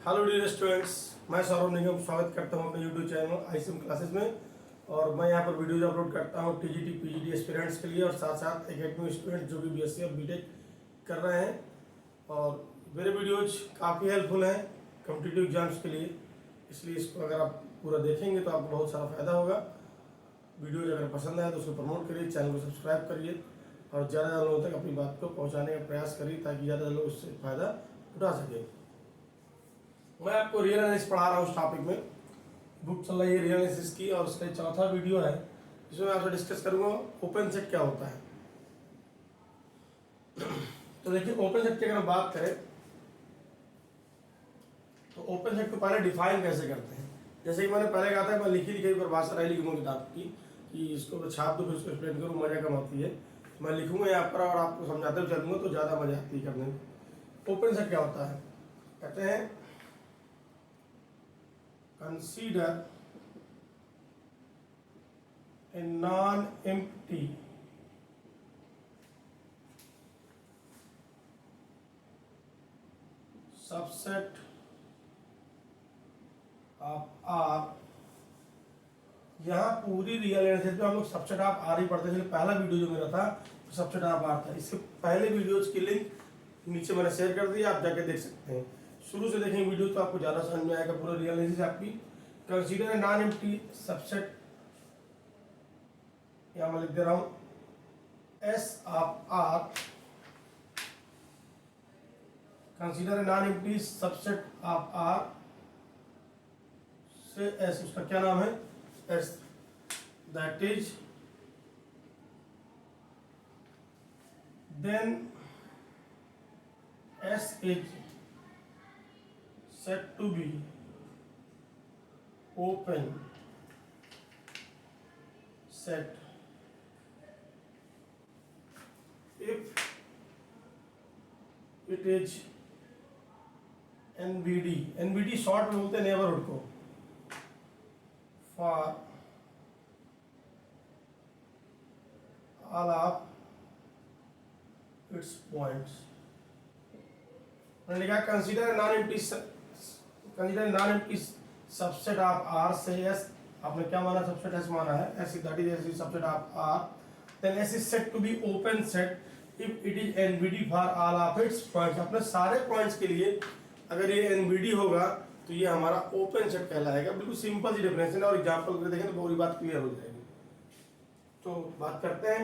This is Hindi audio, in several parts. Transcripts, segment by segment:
हेलो डियर स्टूडेंट्स, मैं सौरभ निगम स्वागत करता हूं अपने यूट्यूब चैनल आईसीएम क्लासेस में। और मैं यहां पर वीडियोज अपलोड करता हूं टीजीटी पीजीटी एस्पिरेंट्स के लिए और साथ साथ एकेडमी स्टूडेंट जो भी बीएससी और बीटेक कर रहे हैं। और मेरे वीडियोज काफ़ी हेल्पफुल हैं कॉम्पिटिटिव एग्जाम्स के लिए, इसलिए इसको अगर आप पूरा देखेंगे तो आपको बहुत सारा फायदा होगा। वीडियोज अगर पसंद आए तो उसको प्रमोट करिए, चैनल को सब्सक्राइब करिए और ज़्यादा लोगों तक अपनी बात को पहुँचाने का प्रयास करिए ताकि ज़्यादा लोग उससे फ़ायदा उठा सकें। मैं आपको रियल एनालिसिस पढ़ा रहा हूँ उस टॉपिक में, बुक चल रही है रियल एनालिसिस की और उसका चौथा वीडियो है जिसमें मैं आपसे डिस्कस करूँगा ओपन सेट क्या होता है। तो देखिए, ओपन सेट की अगर हम बात करें तो ओपन सेट को पहले डिफाइन कैसे करते हैं। जैसे कि मैंने पहले कहा था, मैं लिखी लिखी परिभाषा नहीं लिखूंगा किताब की कि इसको छाप दो फिर उसको एक्सप्लेन करूँ, मजा कम आती है। तो मैं लिखूंगा यहाँ पर और आपको समझाते हुए चलूंगा तो ज़्यादा मजा आती है करने में। ओपन सेट क्या होता है, कहते हैं consider a non-empty subset of R। यहाँ पूरी रियल एनालिसिस में हम लोग सबसेट ऑफ आर ही पढ़ते थे। पहला वीडियो जो मेरा था सबसेट ऑफ आर था। इसके पहले वीडियोज की लिंक नीचे मैंने शेयर कर दी, आप जाके देख सकते हैं। शुरू से देखेंगे वीडियो तो आपको ज़्यादा समझ में आएगा पूरा रियल एनालिसिस आपकी। कंसीडर नॉन एम्प्टी सबसेट, यहाँ मैं लिख दे रहा हूँ S of R. Consider non empty subset of R से एस, उसका क्या नाम है, S, that is then S is said to be open set if it is NBD। NBD short में बोलते हैं नेबरहुड को, for all of its points। मैंने लिखा consider non empty subset of R से एस, आपने क्या माना, सबसेट एस माना है, S that is S is subset of R, then S is set to be open set if it is NBD for all of its points. अपने सारे पॉइंट्स के लिए अगर ये एनबीडी होगा तो ये हमारा ओपन सेट कहलाएगा। बिल्कुल सिंपल सी डेफिनेशन है और एग्जांपल करके देखें तो पूरी बात क्लियर हो जाएगी। तो बात करते हैं,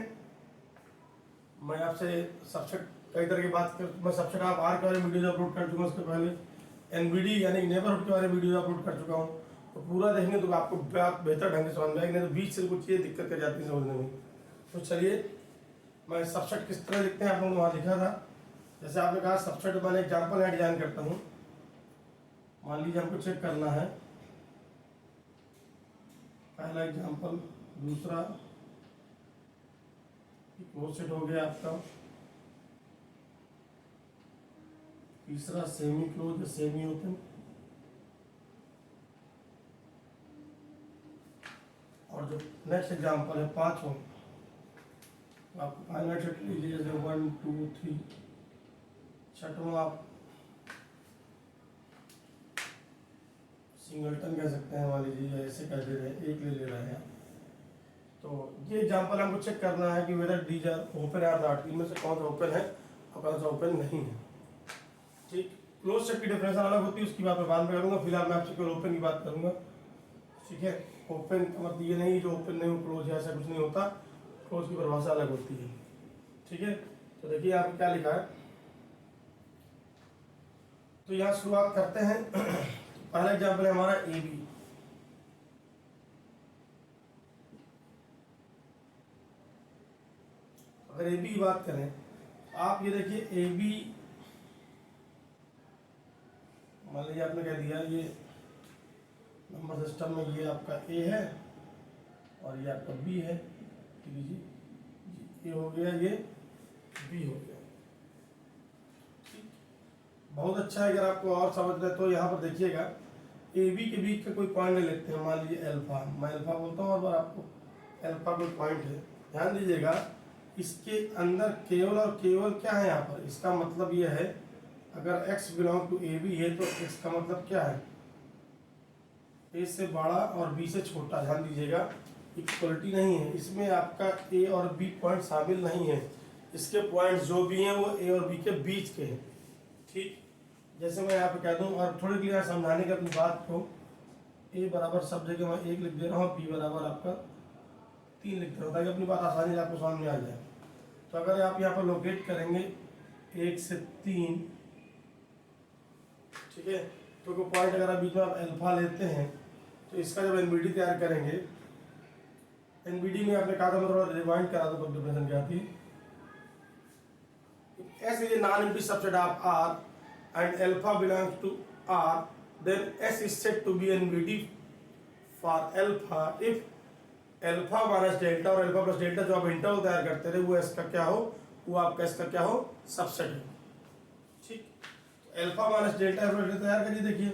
मैं आपसे सबसेट कई तरह की बात कर, मैं सबसेट ऑफ आर के बारे में वीडियो अपलोड कर चुका हूँ, उसके पहले एनबीडी यानी नेबरहुड के बारे में वीडियो अपलोड कर चुका हूँ। तो पूरा देखेंगे तो आपको बात बेहतर ढंग से समझ में आएगी, नहीं तो बीच से कुछ चीज़ें दिक्कत कर जाती है समझने में। तो चलिए, मैं सबसेट किस तरह लिखते हैं आप लोगों ने वहाँ लिखा था। जैसे आपने कहा सबसेट, मैंने एग्जाम्पल है डिजाइन करता हूँ। मान लीजिए हमको चेक करना है पहला एग्जाम्पल, दूसरा क्लोज सेट हो गया आपका, तीसरा सेमी क्लोज या सेमी ओपन, और जो नेक्स्ट एग्जांपल है पांचवा, आप फाइनल सेट लीजिए जैसे 1 2 3। छठवां आप सिंगलटन कह सकते हैं, मान लीजिए ऐसे कह दे रहे हैं, एक ले रहे हैं। तो ये एग्जांपल हमको चेक करना है कि whether these are open or not, इनमें से कौन सा ओपन है और कौन सा ओपन नहीं है। ठीक, क्लोज सेट की डेफिनेशन अलग होती है, उसकी बात मैं बाद में करूंगा। फिलहाल मैं आपसे केवल ओपन की बात करूंगा। ठीक है, ओपन का मतलब ये नहीं जो ओपन नहीं हो क्लोज है, ऐसा कुछ नहीं होता। क्लोज की परिभाषा अलग होती है। ठीक है, तो देखिए आपने क्या लिखा है। तो यहाँ शुरुआत करते हैं। पहला एग्जाम्पल है हमारा ए बी। अगर ए बी की बात करें, आप ये देखिए ए बी, मान लीजिए आपने कह दिया ये नंबर सिस्टम में ये आपका ए है और ये आपका बी है। लीजिए ये हो गया, ये बी हो गया। बहुत अच्छा है। अगर आपको और समझ रहे तो यहाँ पर देखिएगा, ए बी के बीच का कोई पॉइंट ले लेते हैं, मान लीजिए अल्फा। मैं अल्फा बोलता हूँ और बार आपको अल्फा कोई पॉइंट है, ध्यान दीजिएगा। इसके अंदर केवल और केवल क्या है यहाँ पर, इसका मतलब ये है अगर x belong to A B है तो x का मतलब क्या है, a से बड़ा और b से छोटा। ध्यान दीजिएगा, इक्वलिटी नहीं है इसमें, आपका a और b पॉइंट शामिल नहीं है, इसके पॉइंट्स जो भी हैं वो a और b के बीच के हैं। ठीक, जैसे मैं यहाँ पे कह दूँ और थोड़ी क्लियर समझाने की अपनी बात को, a बराबर सब जगह मैं 1 लिख दे रहा हूँ, b बराबर आपका 3 लिख दे रहा हूँ, ताकि अपनी बात आसानी से आपको समझ में आ जाए। तो अगर आप यहाँ पर लोकेट करेंगे 1 से 3, ठीक है, तो कोई पॉइंट अगर आप बीच में आप अल्फा लेते हैं तो इसका जब एनबीडी तैयार करेंगे, एनबीडी में आपने कहा था, मैं थोड़ा रिवाइंड करा दूँ, डेफिनेशन क्या थी। S is a non-empty subset of R and alpha belongs to R, then S is said to be NBD for alpha if alpha minus delta और alpha plus delta जो आप इंटरवल तैयार करते रहे वो S का क्या हो, वो आपका S का क्या हो, सबसेट है। ठीक, तो अल्फा माइनस डेल्टा तैयार करिए, देखिए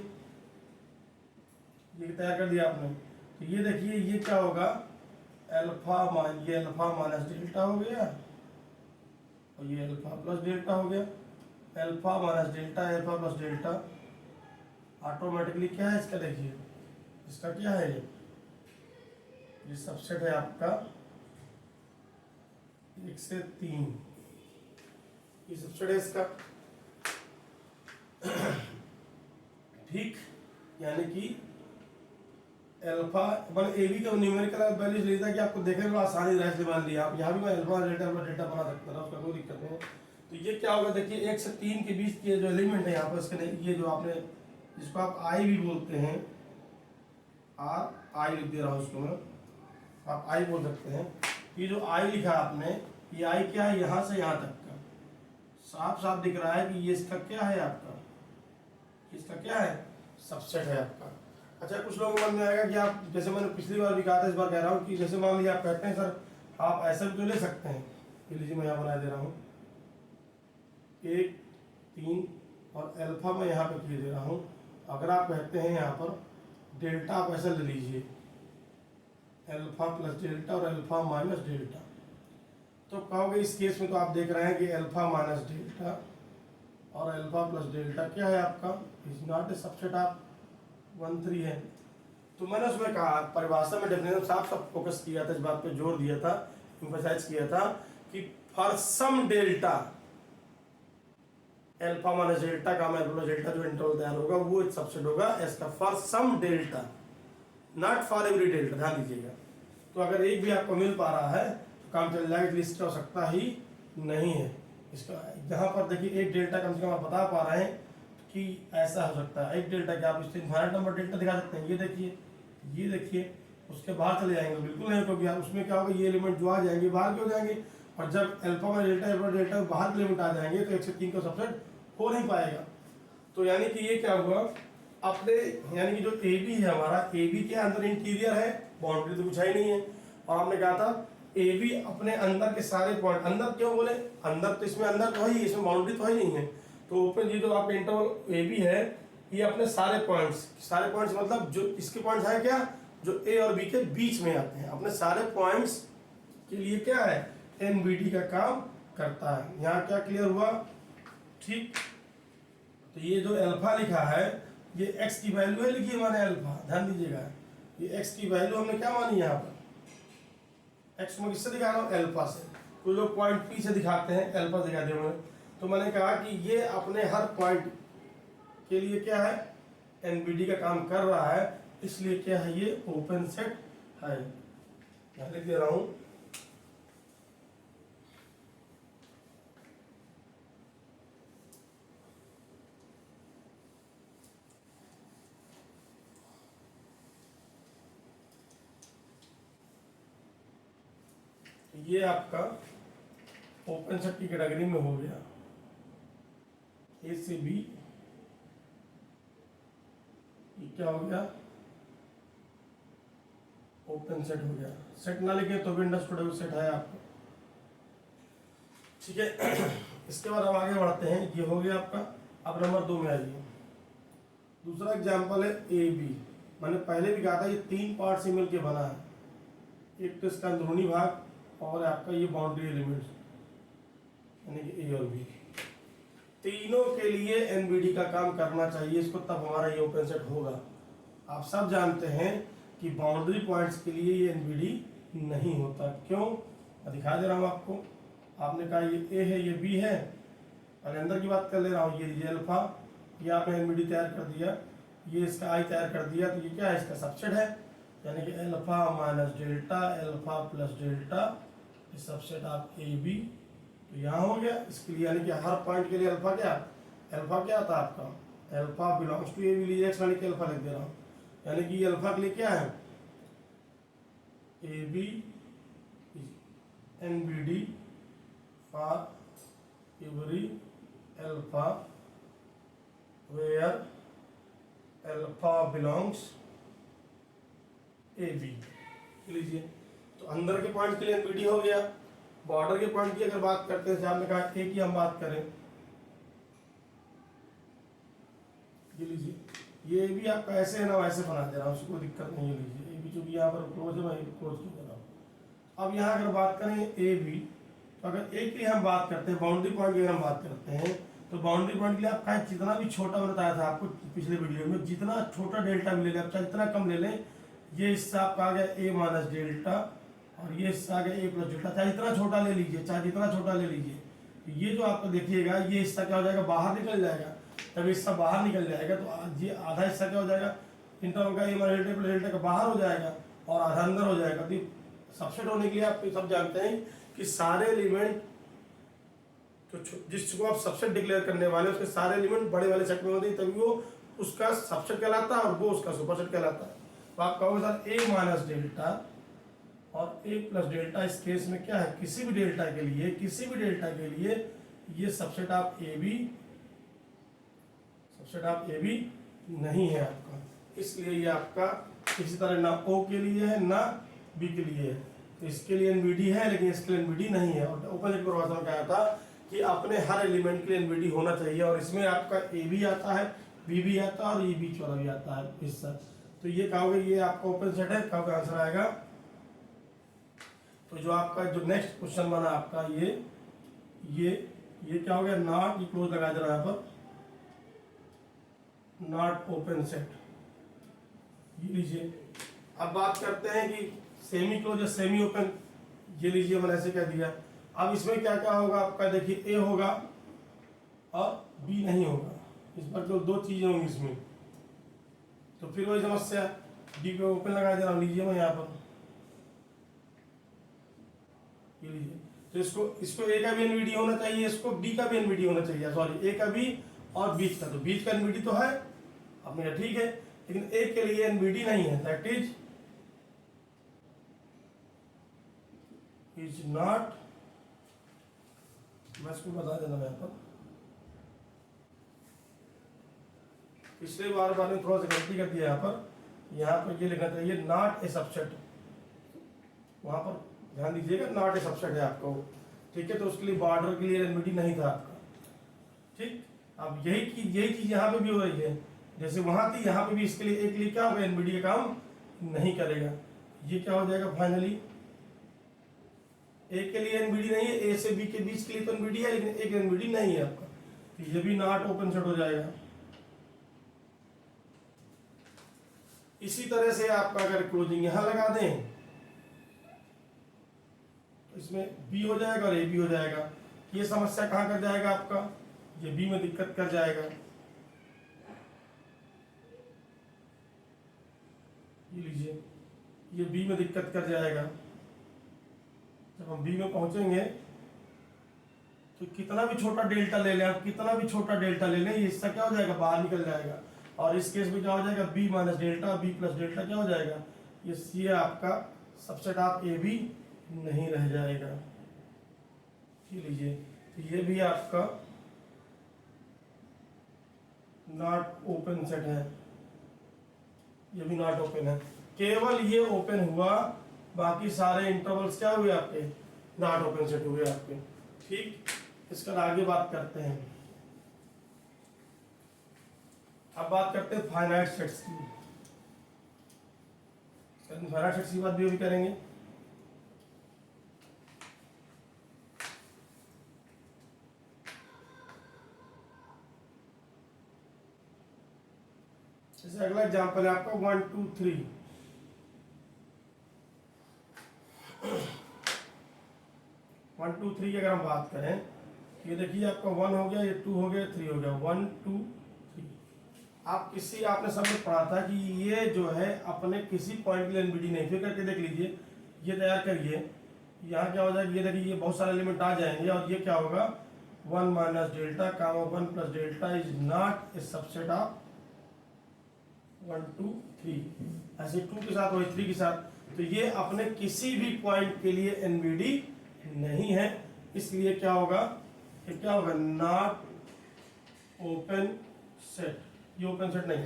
ये तैयार कर दिया आपने, तो ये देखिए ये क्या होगा, ये अल्फा माइनस डेल्टा हो गया और ये अल्फा प्लस डेल्टा हो गया। Alpha minus delta, alpha plus delta automatically क्या है इसका, देखिए इसका क्या है, ये सबसेट है आपका 1 से 3, ये सबसेट है इसका। ठीक, यानी कि अल्फा वन ए बी का न्यूमेरिकल वैल्यूज लेता है कि आपको देखने में आसानी रहे, से मान लिया आप यहाँ भी मैं अल्फा डेल्टा बना सकता था, उसका कोई दिक्कत नहीं। तो ये क्या होगा, देखिए 1 से 3 के बीच के जो एलिमेंट है यहाँ पर, इसके ये जो आपने, जिसको आप आई भी बोलते हैं, आई लिख दे रहा हूँ उसको मैं, आप आई बोल सकते हैं। ये जो आई लिखा आपने, ये आई क्या है, यहाँ से यहाँ तक का साफ साफ दिख रहा है कि ये इसका क्या है, आपका इसका क्या है, सबसेट है आपका। अच्छा, कुछ लोगों को मन में आएगा कि आप, जैसे मैंने पिछली बार भी कहा था, इस बार कह रहा हूँ कि जैसे मान लीजिए आप कहते हैं सर आप ऐसा भी तो ले सकते हैं, ये लीजिए मैं यहाँ बना दे रहा हूँ 1 3 और अल्फा मैं यहाँ पे किए दे रहा हूँ। अगर आप कहते हैं यहाँ पर डेल्टा, आप ऐसा ले लीजिए अल्फा प्लस डेल्टा और अल्फा माइनस डेल्टा, तो कहोगे इस केस में तो आप देख रहे हैं कि अल्फा माइनस डेल्टा और अल्फा प्लस डेल्टा क्या है आपका, is not a subset of 1 3 है। तो मैंने उसमें कहा, परिभाषा में डेफिनेशन साफ साफ फोकस किया था, इस बात पे जोर दिया था, एम्फसाइज किया था कि for some delta alpha minus delta का अल्फा डेल्टा जो इंटरवल तैयार होगा वो एक सबसेट होगा एस का, for some delta, not for every delta. ध्यान दीजिएगा, तो अगर एक भी आपको मिल पा रहा है तो काम चल जाएगा, लिस्ट की आवश्यकता ही नहीं है इसका। यहाँ पर देखिए एक डेल्टा कम से कम आप बता पा रहे हैं कि ऐसा हो सकता है, एक डेल्टा क्या आप इससे इनफाइनाइट नंबर डेल्टा दिखा सकते हैं। ये देखिए उसके बाहर चले जाएंगे, बिल्कुल नहीं, क्योंकि उसमें क्या होगा, ये एलिमेंट जो आ जाएंगे बाहर क्यों जाएंगे, और जब अल्फा में डेल्टा बाहर के एलिमेंट आ जाएंगे तो 1 से 3 का सबसेट हो नहीं पाएगा। तो यानी कि ये क्या हुआ अपने, यानी कि जो ए बी है हमारा, ए बी के अंदर इंटीरियर है, बाउंड्री तो कुछ है ही नहीं है, और हमने कहा था ए बी अपने अंदर के सारे पॉइंट, अंदर क्यों बोले, अंदर तो इसमें अंदर तो है ही, इसमें बाउंड्री तो है नहीं है, तो ओपन ये जो आपका इंटरवल ए बी है ये अपने सारे पॉइंट्स मतलब जो इसके पॉइंट्स है क्या, जो ए और बी के बीच में आते हैं, अपने सारे पॉइंट्स के लिए क्या है, एनबीडी का काम करता है। यहाँ क्या क्लियर हुआ, ठीक। तो ये जो अल्फा लिखा है ये एक्स की वैल्यू है, लिखिए माने अल्फा, ध्यान दीजिएगा ये एक्स की वैल्यू हमने क्या मानी, यहाँ पर एक्स में किससे दिखा रहा हूँ, अल्फा से। कुछ लोग पॉइंट पी से दिखाते हैं, अल्फा दिखा दिया मैंने, तो मैंने कहा कि ये अपने हर पॉइंट के लिए क्या है, एनबीडी का काम कर रहा है, इसलिए क्या है, ये ओपन सेट है। यहाँ लिख दे रहा हूँ, ये आपका ओपन सेट की कैटेगरी में हो गया, ए से बी, ये क्या हो गया, ओपन सेट हो गया। सेट ना लिखे तो भी अंडरस्टूड सेट है आपको, ठीक है। इसके बाद हम आगे बढ़ते हैं, ये हो गया आपका। अब नंबर 2 में आइए, दूसरा एग्जाम्पल है ए बी। मैंने पहले भी कहा था ये 3 पार्ट से मिलकर बना है, एक तो इसका अंदरूनी भाग और आपका ये बाउंड्री एलिमेंट्स यानी कि ए और बी। तीनों के लिए एनवीडी का काम करना चाहिए इसको, तब हमारा ये ओपन सेट होगा। आप सब जानते हैं कि बाउंड्री पॉइंट्स के लिए ये एनवीडी नहीं होता। क्यों? मैं दिखा दे रहा हूँ आपको। आपने कहा ये ए है, ये बी है, पहले अंदर की बात कर ले रहा हूँ। ये अल्फा, ये आपने एनवीडी तैयार कर दिया, ये इसका आई तैयार कर दिया, तो ये क्या है? इसका सबसेट है, यानी कि alpha minus delta, alpha plus delta, ये सबसेट आप ए बी। तो यहाँ हो गया इसके लिए, यानी कि हर पॉइंट के लिए अल्फा क्या था आपका? Alpha belongs to A B लीजिए, यानी कि अल्फा लिख दे रहा हूँ, यानी कि ये अल्फा के लिए क्या है? ए बी एनवीडी for every alpha where alpha belongs A B लीजिए। तो अंदर के पॉइंट के लिए एनवीडी हो गया। बॉर्डर के पॉइंट की अगर बात करते हैं, आपने कहा ए की हम बात करें, ये लीजिए, ये भी आपका ऐसे है ना वैसे बना दे रहा हूँ, उसको कोई दिक्कत नहीं है। लीजिए ए बी जो भी यहाँ पर क्लोज है, मैं क्लोज क्यों कर रहा हूँ। अब यहाँ अगर बात करें ए बी, तो अगर ए की हम बात करते हैं, बाउंड्री पॉइंट की अगर हम बात करते हैं, तो बाउंड्री पॉइंट के लिए आपका जितना भी छोटा मैंने बताया था आपको पिछले वीडियो में, जितना छोटा डेल्टा मिलेगा, आप चाहे जितना कम ले लें, ये हिस्सा आपका आ गया ए माइनस डेल्टा, और ये हिस्सा आ गया ए प्लस डेल्टा, चाहे जितना छोटा ले लीजिए, चाहे जितना छोटा ले लीजिए, तो ये जो आपको देखिएगा, ये हिस्सा क्या हो जाएगा? बाहर निकल जाएगा। जब हिस्सा बाहर निकल जाएगा तो ये आधा हिस्सा क्या हो जाएगा? इंटरवल का ए माइनस डेल्टा प्लस डेल्टा का बाहर हो जाएगा, और आधा अंदर हो जाएगा। तो सबसेट होने के लिए आप सब जानते हैं कि सारे एलिमेंट तो जिसको आप सबसेट डिक्लेयर करने वाले, उसके सारे एलिमेंट बड़े वाले सेट में होते हैं, तभी वो उसका सबसेट कहलाता है और वो उसका सुपरसेट कहलाता है। तो आप कहोगे सर ए माइनस डेल्टा और ए प्लस डेल्टा, इस केस में क्या है? किसी भी डेल्टा के लिए ये सबसेट आप ए बी नहीं है आपका, इसलिए ये आपका किसी तरह ना ओ के लिए है ना बी के लिए है। तो इसके लिए एनवीडी है, लेकिन इसके लिए एनवीडी नहीं है। और ओपन परिभाषा में क्या था कि अपने हर एलिमेंट के लिए एनवीडी होना चाहिए, और इसमें आपका ए भी आता है, बी भी आता है, और ये बीच वाला भी आता है हिस्सा। तो ये कहोगे ये आपका ओपन सेट है, कहोगे आंसर आएगा। तो जो आपका जो नेक्स्ट क्वेश्चन बना आपका ये क्या हो गया? नॉट, ये क्लोज लगा दे रहा है यहाँ पर, नॉट ओपन सेट, ये लीजिए। अब बात करते हैं कि सेमी क्लोज या सेमी ओपन, ये लीजिए मैंने ऐसे कह दिया। अब इसमें क्या क्या होगा आपका? देखिए ए होगा और बी नहीं होगा, इस पर तो दो चीजें होंगी इसमें, तो फिर वही समस्या, डी पे ओपन लगा दे रहा हूँ, लीजिए मैं यहाँ पर, ये लीजिए। तो इसको ए का भी एनवीडी होना चाहिए, इसको बी का भी एनवीडी होना चाहिए, सॉरी ए का भी और बीच का। तो बीच का एनवीडी तो है आपने कहा ठीक है, लेकिन ए के लिए एनवीडी नहीं है, दैट इज नॉट, मैं इसको बता देना यहाँ पर, पिछले बार में थोड़ा सा गलती कर दिया यहाँ पर ये लिखना चाहिए नॉट ए सबसेट, वहां पर ध्यान दीजिएगा, नॉट ए सबसेट है आपको, ठीक है। तो उसके लिए बॉर्डर के लिए एनवीडी नहीं था आपका, ठीक। अब यही चीज यहाँ पे भी हो रही है, जैसे वहां थी यहाँ पे भी, इसके लिए एक लिए क्या होगा? एनवीडी का काम नहीं करेगा। ये क्या हो जाएगा फाइनली? ए के लिए एनवीडी नहीं है, ए से बी के बीच के लिए तो एनवीडी है, लेकिन एक एनवीडी नहीं है आपका, तो ये भी नॉट ओपन सेट हो जाएगा। इसी तरह से आपका अगर क्लोजिंग यहां लगा दें तो इसमें बी हो जाएगा और ए बी हो जाएगा। ये समस्या कहां कर जाएगा आपका? ये बी में दिक्कत कर जाएगा, ये लीजिए, ये बी में दिक्कत कर जाएगा। जब हम बी में पहुंचेंगे तो कितना भी छोटा डेल्टा ले लें, आप कितना भी छोटा डेल्टा ले लें, ये हिस्सा क्या हो जाएगा? बाहर निकल जाएगा। और इस केस में क्या हो जाएगा? B minus delta, B plus delta क्या हो जाएगा? ये आपका सबसेट आप ए बी नहीं रह जाएगा, ये लीजिए। तो ये भी आपका नॉट ओपन सेट है, ये भी नॉट ओपन है। केवल ये ओपन हुआ, बाकी सारे इंटरवल्स क्या हुए आपके? नॉट ओपन सेट हुए आपके, ठीक। इसका आगे बात करते हैं। अब बात करते हैं फाइनाइट सेट्स की। फाइनाइट सेट्स की बात भी अभी करेंगे। जैसे अगला एग्जांपल है आपका 1 2 3। 1 2 3 की अगर हम बात करें, ये देखिए आपका 1 हो गया, ये 2 हो गया, 3 हो गया, 1 2 3। आपने सब में पढ़ा था कि ये जो है अपने किसी पॉइंट के लिए एनबीडी नहीं, फिर करके देख लीजिए, ये तैयार करिए, यहाँ क्या हो जाएगा, ये देखिए ये बहुत सारे एलिमेंट आ जाएंगे और ये क्या होगा 1 minus delta comma 1 plus delta is not a subset of 1 2 3। ऐसे 2 के साथ वही 3 के साथ, तो ये अपने किसी भी पॉइंट के लिए एनबीडी नहीं है, इसलिए क्या होगा, ये क्या होगा नॉट ओपन सेट, ये ओपन सेट नहीं।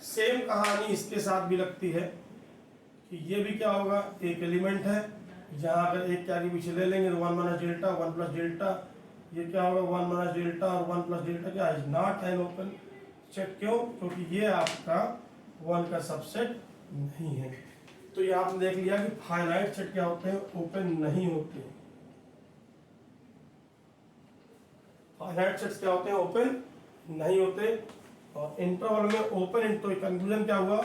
सेम कहानी इसके साथ भी लगती है कि ये भी क्या होगा, एक एलिमेंट है, यहाँ अगर एक के आगे पीछे ले लेंगे तो 1 माइनस डेल्टा 1 प्लस डेल्टा, ये क्या होगा 1 माइनस डेल्टा और 1 प्लस डेल्टा क्या है नॉट एन ओपन सेट। क्यों? क्योंकि ये आपका 1 का सबसेट नहीं है। तो ये आपने देख लिया कि फाइनाइट सेट क्या होते हैं, ओपन नहीं होते। फाइनाइट सेट्स क्या होते हैं, ओपन नहीं होते। और इंटरवल में ओपन, तो कंक्लूजन क्या हुआ,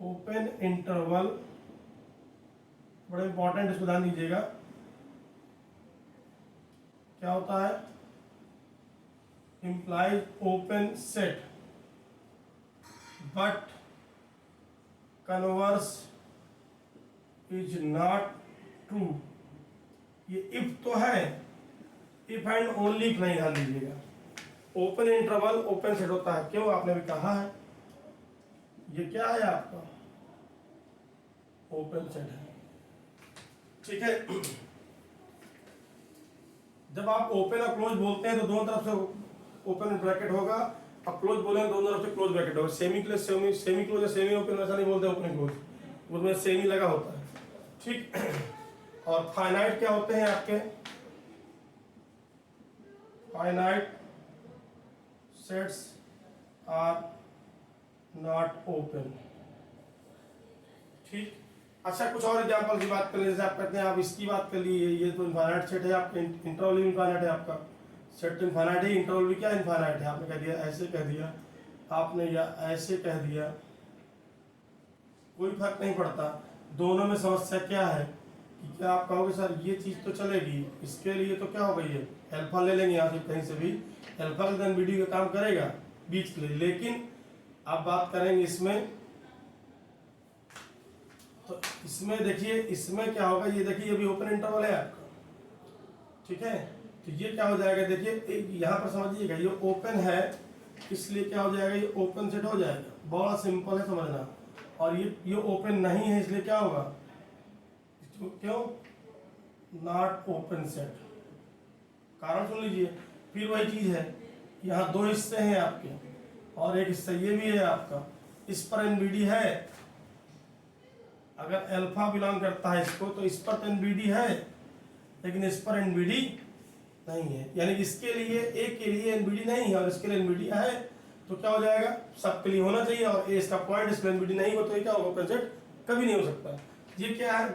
ओपन इंटरवल बड़ा इंपॉर्टेंट, इसको ध्यान दीजिएगा, क्या होता है, implies open set but converse is not true। ये if तो है, if एंड ओनली if नहीं, ध्यान दीजिएगा। ओपन इंटरवल ओपन सेट होता है, क्यों, आपने भी कहा है, ये क्या है आपका ओपन सेट है, ठीक है। जब आप ओपन और क्लोज बोलते हैं तो दोनों तरफ से ओपन ब्रैकेट होगा, अब क्लोज बोलेंगे दोनों तरफ से क्लोज ब्रैकेट होगा। सेमी क्लोज सेमी क्लोज या सेमी ओपन ऐसा नहीं बोलते, ओपन क्लोज, उसमें सेमी लगा होता है, ठीक। और फाइनाइट क्या होते हैं आपके, finite sets are not open, ठीक। अच्छा, कुछ और एग्जांपल की बात कर लीजिए, जैसे आप कहते हैं, आप इसकी बात कर लिए, ये तो इनफाइनाइट सेट है आपका, इंटरवल भी इनफाइनाइट है आपका, सेट इनफाइनाइट है, इंटरवल भी क्या इनफाइनाइट है। आपने कह दिया ऐसे कह दिया आपने, या ऐसे कह दिया, कोई फर्क नहीं पड़ता। दोनों में समस्या क्या है कि क्या आप कहोगे सर ये चीज तो चलेगी, इसके लिए तो क्या होगा, ये अल्फा ले लेंगे यहाँ से कहीं से भी, अल्फा का वीडियो का काम करेगा बीच के लिए। लेकिन आप बात करेंगे इसमें, तो इसमें देखिए, इसमें क्या होगा, ये देखिए ये भी ओपन इंटरवल है आपका, ठीक है। तो ये क्या हो जाएगा, देखिए यहाँ पर समझिएगा, ये ओपन है इसलिए क्या हो जाएगा, ये ओपन सेट हो जाएगा, बड़ा सिंपल है समझना। और ये ओपन नहीं है इसलिए क्या होगा, क्यों नॉट ओपन सेट, कारण सुन लीजिए। फिर वही चीज है, यहाँ दो हिस्से हैं आपके और एक हिस्सा ये भी है आपका, इस पर एनबीडी है, अगर अल्फा बिलोंग करता है इसको तो इस पर तो एनबीडी है, लेकिन इस पर एनबीडी नहीं है, यानी इसके लिए एक के लिए एनबीडी नहीं है और इसके लिए एनबीडी है, तो क्या हो जाएगा, सबके लिए होना चाहिए। और ए इसका पॉइंट, इसका एनबीडी नहीं हो तो ये क्या होगा, ओपन सेट कभी नहीं हो सकता। ये क्या है,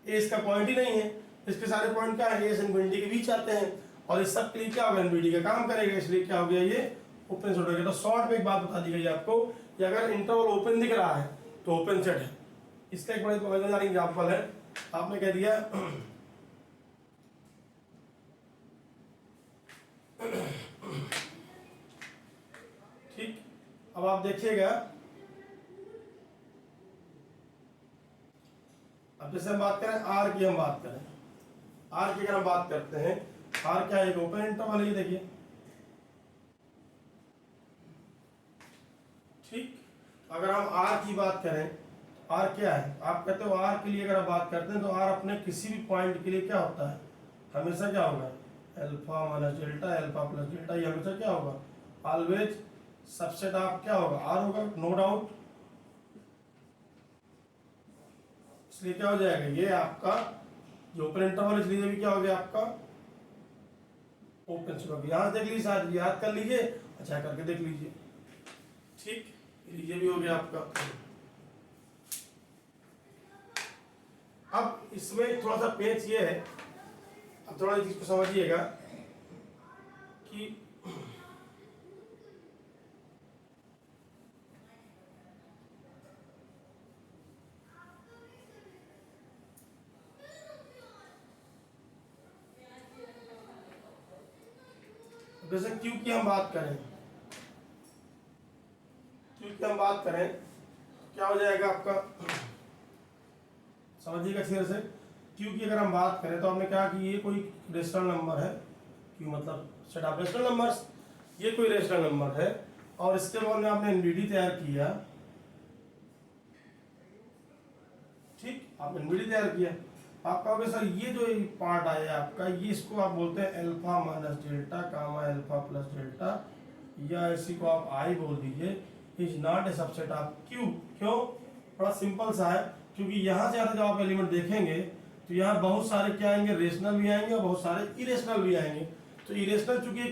ए इसका पॉइंट ही नहीं है, इसके सारे पॉइंट क्या है, ए एनबीडी के बीच आते हैं और इस सब के लिए क्या होगा, एनबीडी का काम करेगा, इसलिए क्या हो गया, ये ओपन सेट हो गया। तो शॉर्ट में एक बात बता दी गई आपको कि अगर इंटरवल ओपन दिख रहा है तो ओपन सेट है। इसका एक बड़ा मजेदार एग्जाम्पल है, आपने कह दिया ठीक। अब आप देखिएगा, अब जैसे हम बात करें आर की, हम बात करें आर की, अगर हम बात करते हैं, आर क्या है, एक ओपन इंटरवल है, ये देखिए, ठीक। अगर हम आर की बात करें, आर क्या है, आप कहते हो आर के लिए अगर आप बात करते हैं तो आर अपने किसी भी पॉइंट के लिए क्या होता है, हमेशा क्या होगा, alpha minus delta, alpha plus delta, ये हमेशा क्या होगा, ऑलवेज सबसेट ऑफ क्या होगा, आर होगा, नो डाउट। इसलिए क्या हो जाएगा, ये आपका जो ओपन इंटरवल, इसलिए भी क्या हो गया आपका ओपन सेट हो गया। यहाँ देख लीजिए, शायद याद कर लीजिए, अच्छा करके देख लीजिए, ठीक। ये भी हो गया आपका। अब इसमें थोड़ा सा पेच ये है, अब थोड़ा चीज को समझिएगा कि जैसे क्यू की हम बात करें, क्या हो जाएगा आपका, समझिएगा अच्छे से। क्यू की अगर हम बात करें तो आपने कहा कि ये कोई रेशनल नंबर है, क्यू मतलब सेट ऑफ रेशनल नंबर्स, ये कोई रेशनल नंबर है और इसके बाद में आपने एनवीडी तैयार किया, ठीक, आपने एनवीडी तैयार किया। आप कहोगे सर ये जो पार्ट आया आपका, ये इसको आप बोलते हैं alpha minus delta comma alpha plus delta, या इसी को आप आई बोल दीजिए, is not a subset of Q. क्यों? बड़ा सिंपल सा है, क्योंकि यहाँ से जब आप एलिमेंट देखेंगे तो यहाँ बहुत सारे क्या आएंगे, रेशनल भी आएंगे और बहुत सारे इरेशनल भी आएंगे। तो इरेशनल चूंकि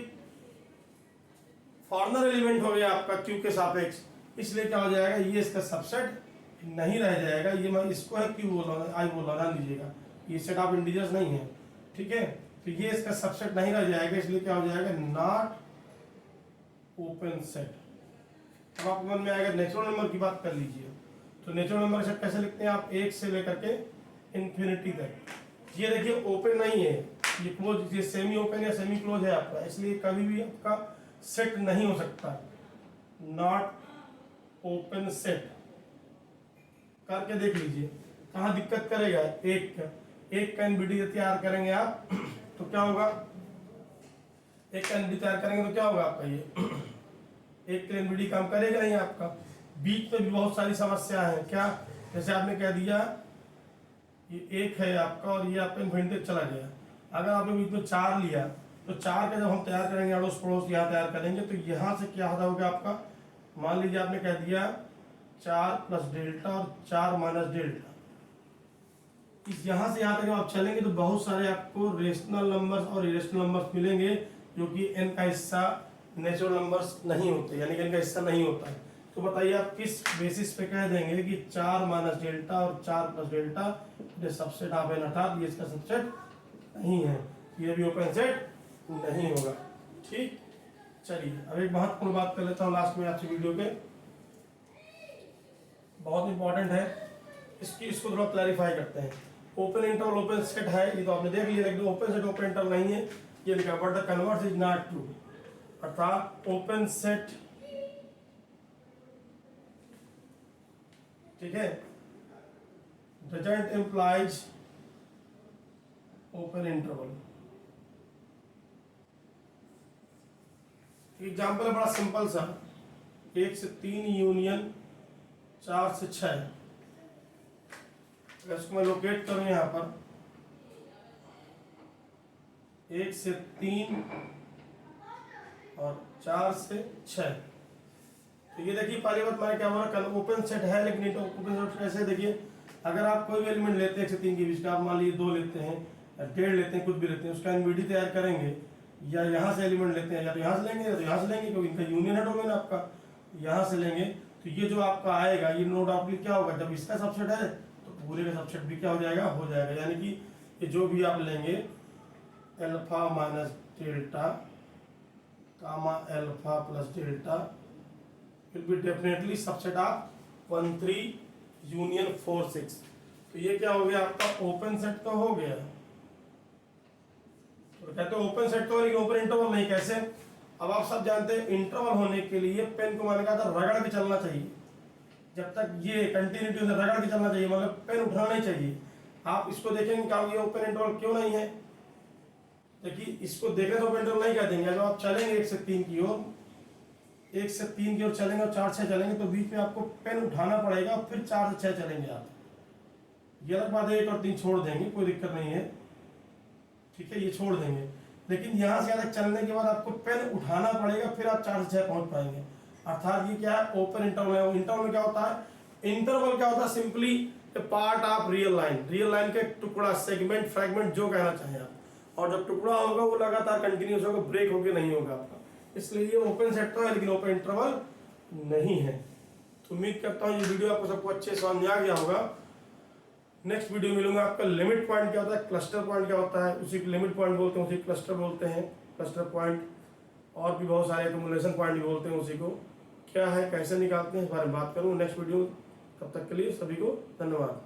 फॉर्नर एलिमेंट हो गया आपका क्यू के सापेक्ष, इसलिए क्या हो जाएगा, ये इसका सबसेट नहीं रह जाएगा। ये मैं इसको है क्यू बोल रहा हूँ, आई बोल रहा, ध्यान दीजिएगा, ये सेट ऑफ इंटीजर्स नहीं है, ठीक है। तो ये इसका सबसेट नहीं रह जाएगा, इसलिए क्या हो जाएगा, नॉट ओपन सेट। अब आपको मन में आएगा नेचुरल नंबर की बात कर लीजिए। तो नेचुरल नंबर सेट कैसे लिखते हैं आप, 1 से लेकर के इन्फिनिटी तक। ये देखिए ओपन नहीं है, ये क्लोज, ये सेमी ओपन या सेमी क्लोज है आपका, इसलिए कभी भी आपका सेट नहीं हो सकता, नॉट ओपन सेट। करके देख लीजिए कहाँ दिक्कत करेगा, एक का एनवीडी तैयार करेंगे आप तो क्या होगा, एक का एनवीडी तैयार करेंगे तो क्या होगा आपका, ये एक का एनवीडी काम करेगा नहीं आपका। बीच में भी बहुत सारी समस्या है, क्या, जैसे आपने कह दिया ये एक है आपका और ये आपका इन्फिनिटी तक चला गया। अगर आपने बीच में 4 लिया तो 4 का जब हम तैयार करेंगे अड़ोस पड़ोस यहाँ तैयार करेंगे तो यहाँ से क्या होगा आपका, मान लीजिए आपने कह दिया 4 प्लस डेल्टा और 4 माइनस डेल्टा, इस यहाँ से यहाँ तक आप चलेंगे तो बहुत सारे आपको रेशनल नंबर्स और इरेशनल नंबर्स मिलेंगे जो कि एन का हिस्सा नेचुरल नंबर्स नहीं होते, यानी कि एन का हिस्सा नहीं होता है। तो बताइए आप किस बेसिस पे कह देंगे कि 4 माइनस डेल्टा और 4 प्लस डेल्टा ये सबसेट ऑफ एन, अर्थात ये इसका सबसेट नहीं है, ये भी ओपन सेट नहीं होगा, ठीक। चलिए अब एक महत्वपूर्ण बात कर लेता हूँ लास्ट में आपसे वीडियो के, बहुत इंपॉर्टेंट है, इसको थोड़ा क्लैरिफाई करते हैं। ओपन इंटरवल ओपन सेट है, ये तो आपने देख लिया, लेकिन ओपन सेट ओपन इंटरवल नहीं है, ये लिखा but the converse is not true, अर्थात ओपन सेट, ठीक है, doesn't implies open interval. Example है बड़ा सिंपल सा, 1 से 3 यूनियन 4 से 6, अगर इसको मैं लोकेट करूं यहाँ पर 1 से 3 और 4 से 6, तो ये देखिए पहली बात मैंने क्या बोला, कल ओपन सेट है, लेकिन ओपन सेट कैसे, देखिए अगर आप कोई भी एलिमेंट लेते हैं 1 से 3 के बीच का, आप मान लीजिए 2 लेते हैं या 1.5 लेते हैं, कुछ भी लेते हैं, उसका एनवीडी तैयार करेंगे, या यहाँ से एलिमेंट लेते हैं, या तो यहाँ से लेंगे या तो यहाँ से लेंगे, क्योंकि इनका यूनियन है डोमेन आपका, यहाँ से लेंगे तो ये जो आपका आएगा ये नो डाउटली क्या होगा, जब इसका सबसेट है तो पूरे का सबसेट भी क्या हो जाएगा, यानी कि ये जो भी आप लेंगे alpha minus delta comma alpha plus delta will be definitely subset of 1 3 union 4 6। तो ये क्या हो गया आपका, ओपन सेट तो हो गया, तो कहते हैं ओपन सेट तो, लेकिन ओपन इंटरवल नहीं। कैसे, अब आप सब जानते हैं इंटरवल होने के लिए पेन को मैंने कहा था रगड़ के चलना चाहिए, जब तक ये कंटिन्यूटी से रगड़ के चलना चाहिए, मतलब पेन उठाना नहीं चाहिए। आप इसको देखेंगे क्या ये ओपन इंटरवल क्यों नहीं है, देखिए इसको देखने तो ओपन इंटरवल नहीं कह देंगे। जब आप चलेंगे 1 से 3 की ओर, 1 से 3 की ओर चलेंगे और 4 से 6 चलेंगे तो बीच में आपको पेन उठाना पड़ेगा, फिर 4 से 6 चलेंगे आप। ये अलग बात है, 1 और 3 छोड़ देंगे, कोई दिक्कत नहीं है, ठीक है, ये छोड़ देंगे, लेकिन यहाँ से यहाँ तक चलने के बाद आपको पेन उठाना पड़ेगा, फिर आप 4 से 6 पहुंच पाएंगे। अर्थात ये क्या है, ओपन इंटरवल है। इंटरवल में क्या होता है, इंटरवल क्या होता है, simply part of real line के टुकड़ा, सेगमेंट, फ्रैगमेंट, जो कहना चाहें आप, और जब टुकड़ा होगा वो लगातार कंटिन्यूस होगा, ब्रेक होकर नहीं होगा आपका, इसलिए ये ओपन सेट तो है लेकिन ओपन इंटरवल नहीं है। तो उम्मीद करता हूँ ये वीडियो आपको सबको अच्छे से समझ में आ गया होगा। नेक्स्ट वीडियो मिलूंगा आपका लिमिट पॉइंट क्या होता है, क्लस्टर पॉइंट क्या होता है, उसी को लिमिट पॉइंट बोलते हैं, उसी क्लस्टर बोलते हैं, क्लस्टर पॉइंट, और भी बहुत सारे एक्युमुलेशन पॉइंट भी बोलते हैं, उसी को क्या है, कैसे निकालते हैं, इस बारे में बात करूँ नेक्स्ट वीडियो। तब तक के लिए सभी को धन्यवाद।